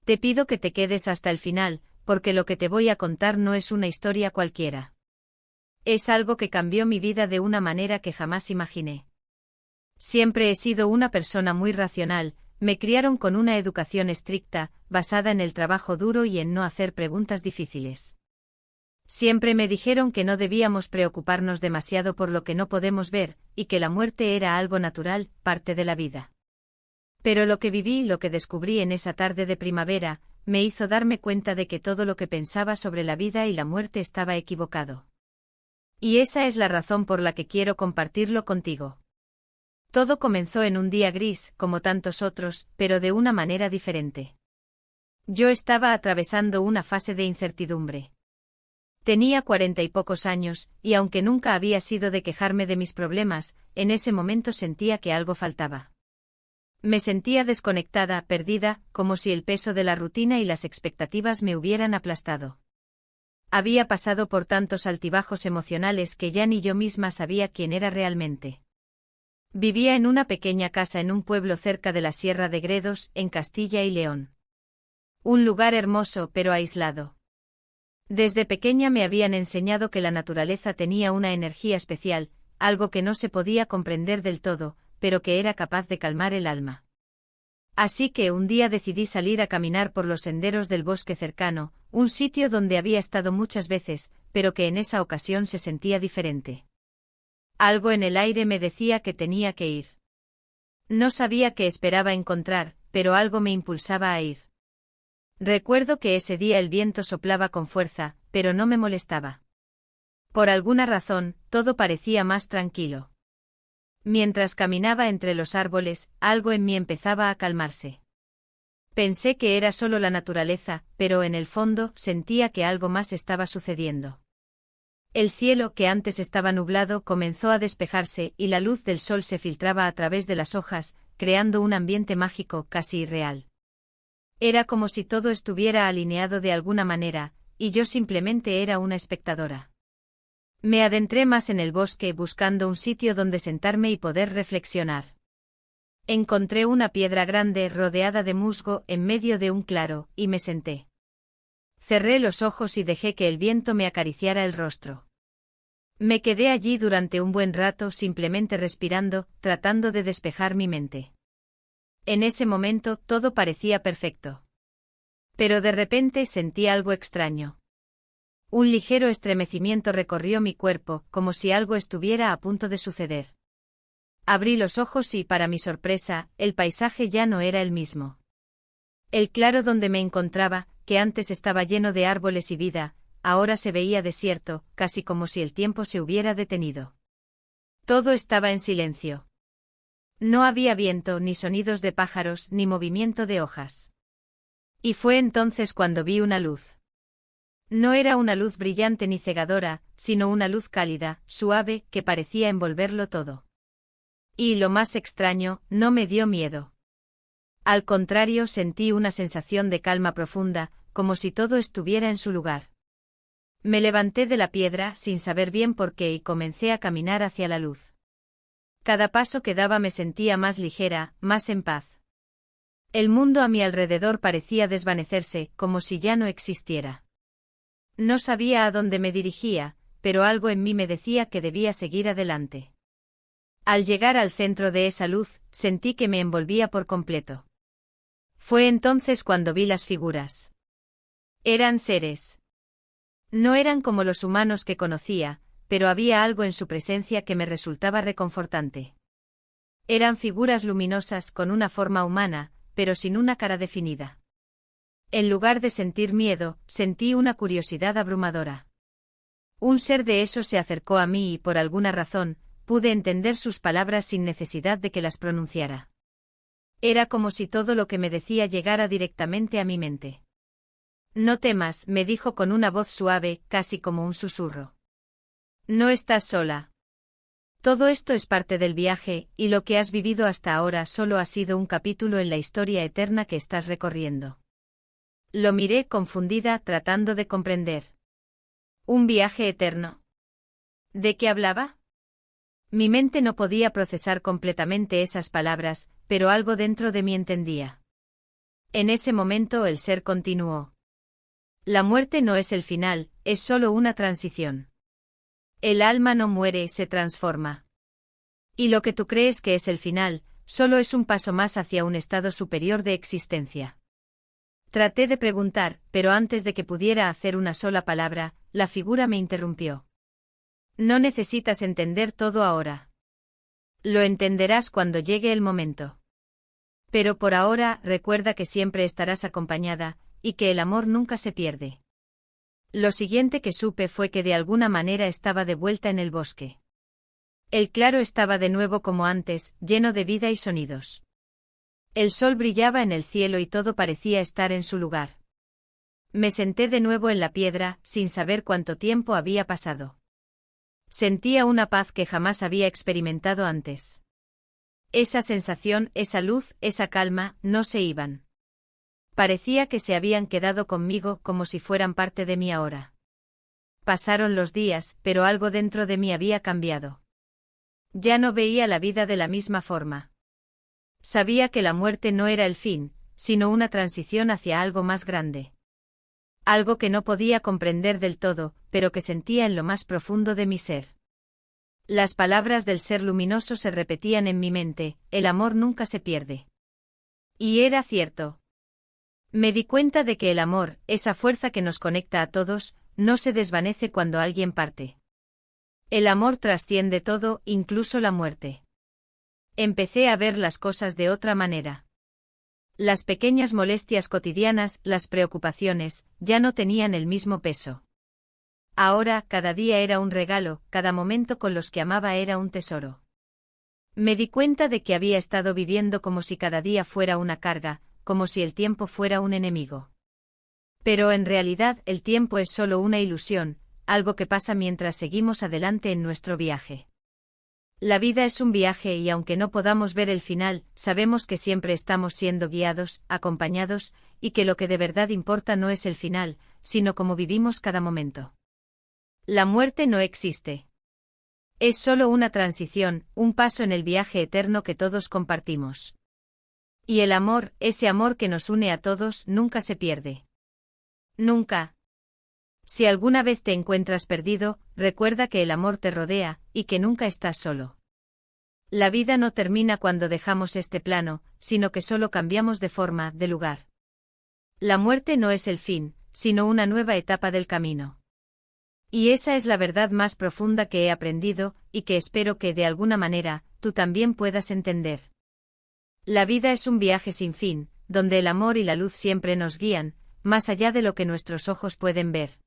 Te pido que te quedes hasta el final, porque lo que te voy a contar no es una historia cualquiera. Es algo que cambió mi vida de una manera que jamás imaginé. Siempre he sido una persona muy racional, me criaron con una educación estricta, basada en el trabajo duro y en no hacer preguntas difíciles. Siempre me dijeron que no debíamos preocuparnos demasiado por lo que no podemos ver, y que la muerte era algo natural, parte de la vida. Pero lo que viví y lo que descubrí en esa tarde de primavera, me hizo darme cuenta de que todo lo que pensaba sobre la vida y la muerte estaba equivocado. Y esa es la razón por la que quiero compartirlo contigo. Todo comenzó en un día gris, como tantos otros, pero de una manera diferente. Yo estaba atravesando una fase de incertidumbre. Tenía 40 y pocos años, y aunque nunca había sido de quejarme de mis problemas, en ese momento sentía que algo faltaba. Me sentía desconectada, perdida, como si el peso de la rutina y las expectativas me hubieran aplastado. Había pasado por tantos altibajos emocionales que ya ni yo misma sabía quién era realmente. Vivía en una pequeña casa en un pueblo cerca de la Sierra de Gredos, en Castilla y León. Un lugar hermoso pero aislado. Desde pequeña me habían enseñado que la naturaleza tenía una energía especial, algo que no se podía comprender del todo, pero que era capaz de calmar el alma. Así que un día decidí salir a caminar por los senderos del bosque cercano, un sitio donde había estado muchas veces, pero que en esa ocasión se sentía diferente. Algo en el aire me decía que tenía que ir. No sabía qué esperaba encontrar, pero algo me impulsaba a ir. Recuerdo que ese día el viento soplaba con fuerza, pero no me molestaba. Por alguna razón, todo parecía más tranquilo. Mientras caminaba entre los árboles, algo en mí empezaba a calmarse. Pensé que era solo la naturaleza, pero en el fondo sentía que algo más estaba sucediendo. El cielo, que antes estaba nublado, comenzó a despejarse y la luz del sol se filtraba a través de las hojas, creando un ambiente mágico casi irreal. Era como si todo estuviera alineado de alguna manera, y yo simplemente era una espectadora. Me adentré más en el bosque buscando un sitio donde sentarme y poder reflexionar. Encontré una piedra grande rodeada de musgo en medio de un claro, y me senté. Cerré los ojos y dejé que el viento me acariciara el rostro. Me quedé allí durante un buen rato simplemente respirando, tratando de despejar mi mente. En ese momento todo parecía perfecto. Pero de repente sentí algo extraño. Un ligero estremecimiento recorrió mi cuerpo, como si algo estuviera a punto de suceder. Abrí los ojos y, para mi sorpresa, el paisaje ya no era el mismo. El claro donde me encontraba, que antes estaba lleno de árboles y vida, ahora se veía desierto, casi como si el tiempo se hubiera detenido. Todo estaba en silencio. No había viento, ni sonidos de pájaros, ni movimiento de hojas. Y fue entonces cuando vi una luz. No era una luz brillante ni cegadora, sino una luz cálida, suave, que parecía envolverlo todo. Y lo más extraño, no me dio miedo. Al contrario, sentí una sensación de calma profunda, como si todo estuviera en su lugar. Me levanté de la piedra sin saber bien por qué y comencé a caminar hacia la luz. Cada paso que daba me sentía más ligera, más en paz. El mundo a mi alrededor parecía desvanecerse, como si ya no existiera. No sabía a dónde me dirigía, pero algo en mí me decía que debía seguir adelante. Al llegar al centro de esa luz, sentí que me envolvía por completo. Fue entonces cuando vi las figuras. Eran seres. No eran como los humanos que conocía, pero había algo en su presencia que me resultaba reconfortante. Eran figuras luminosas con una forma humana, pero sin una cara definida. En lugar de sentir miedo, sentí una curiosidad abrumadora. Un ser de esos se acercó a mí y por alguna razón, pude entender sus palabras sin necesidad de que las pronunciara. Era como si todo lo que me decía llegara directamente a mi mente. No temas, me dijo con una voz suave, casi como un susurro. No estás sola. Todo esto es parte del viaje, y lo que has vivido hasta ahora solo ha sido un capítulo en la historia eterna que estás recorriendo. Lo miré confundida, tratando de comprender. ¿Un viaje eterno? ¿De qué hablaba? Mi mente no podía procesar completamente esas palabras, pero algo dentro de mí entendía. En ese momento el ser continuó. La muerte no es el final, es solo una transición. El alma no muere, se transforma. Y lo que tú crees que es el final, solo es un paso más hacia un estado superior de existencia. Traté de preguntar, pero antes de que pudiera hacer una sola palabra, la figura me interrumpió. No necesitas entender todo ahora. Lo entenderás cuando llegue el momento. Pero por ahora, recuerda que siempre estarás acompañada, y que el amor nunca se pierde. Lo siguiente que supe fue que de alguna manera estaba de vuelta en el bosque. El claro estaba de nuevo como antes, lleno de vida y sonidos. El sol brillaba en el cielo y todo parecía estar en su lugar. Me senté de nuevo en la piedra, sin saber cuánto tiempo había pasado. Sentía una paz que jamás había experimentado antes. Esa sensación, esa luz, esa calma, no se iban. Parecía que se habían quedado conmigo como si fueran parte de mí ahora. Pasaron los días, pero algo dentro de mí había cambiado. Ya no veía la vida de la misma forma. Sabía que la muerte no era el fin, sino una transición hacia algo más grande. Algo que no podía comprender del todo, pero que sentía en lo más profundo de mi ser. Las palabras del ser luminoso se repetían en mi mente, el amor nunca se pierde. Y era cierto. Me di cuenta de que el amor, esa fuerza que nos conecta a todos, no se desvanece cuando alguien parte. El amor trasciende todo, incluso la muerte. Empecé a ver las cosas de otra manera. Las pequeñas molestias cotidianas, las preocupaciones, ya no tenían el mismo peso. Ahora, cada día era un regalo, cada momento con los que amaba era un tesoro. Me di cuenta de que había estado viviendo como si cada día fuera una carga, como si el tiempo fuera un enemigo. Pero en realidad el tiempo es solo una ilusión, algo que pasa mientras seguimos adelante en nuestro viaje. La vida es un viaje y aunque no podamos ver el final, sabemos que siempre estamos siendo guiados, acompañados, y que lo que de verdad importa no es el final, sino cómo vivimos cada momento. La muerte no existe. Es solo una transición, un paso en el viaje eterno que todos compartimos. Y el amor, ese amor que nos une a todos, nunca se pierde. Nunca. Si alguna vez te encuentras perdido, recuerda que el amor te rodea, y que nunca estás solo. La vida no termina cuando dejamos este plano, sino que solo cambiamos de forma, de lugar. La muerte no es el fin, sino una nueva etapa del camino. Y esa es la verdad más profunda que he aprendido, y que espero que de alguna manera, tú también puedas entender. La vida es un viaje sin fin, donde el amor y la luz siempre nos guían, más allá de lo que nuestros ojos pueden ver.